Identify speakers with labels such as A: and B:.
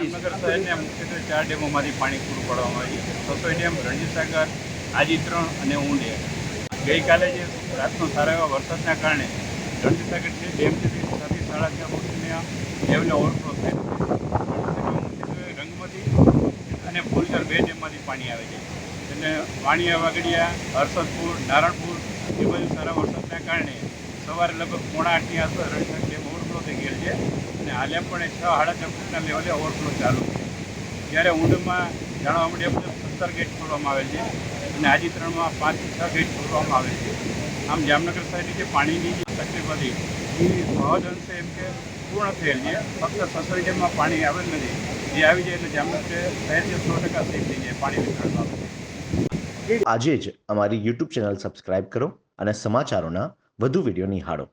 A: જામનગર શહેરને મુખ્યત્વે 4 ડેમોમાંથી પાણી પૂરું પાડવામાં આવે છે. સસોઈ ડેમ, રણજીતસાગર, આજી-3 અને ઊંડે. ગઈકાલે જે રાતનો સારા એવા વરસાદના કારણે રણજીતસાગર જે ડેમ છે તે 6 થી 6.5 ફૂટના લેવલે ઓવરફ્લો થયેલું છે. મુખ્યત્વે રંગમતી અને ફૂલસર 2 ડેમમાંથી પાણી આવે છે. અને વાણિયા, વાગડિયા, હરસદપુર, નારણપુર એ બધું સારા વરસાદના કારણે સવારે લગભગ 7:45ની આસપાસ રણજીતસાગર ડેમ ઓવરફ્લો થઈ ગયેલ છે અને હાલે પણ 6-6.5 ફૂટના લેવલે ઓવરફ્લો ચાલુ છે. જ્યારે ઊંડમાં જાણવા મળ્યા મુજબ 17 ગેટ ખોલવામાં આવેલ છે અને આજી-3માં 5 થી 6 ગેટ ખોલવામાં આવેલ છે. આમ જામનગર શહેરની જે પાણીની જે તકલીફ હતી એ મહદ અંશે એમ કે પૂર્ણ થયેલ છે. ફક્ત સસોઈ ડેમમાં પાણી આવેલ નથી. જે આવી જાય એટલે જામનગર શહેર જે 100% સેફ થઈ જાય પાણી વિતરણ બાબતે.
B: આજે જ અમારી YouTube ચેનલ સબસ્ક્રાઇબ કરો અને સમાચારોના વધુ વિડીયો નિહાળો.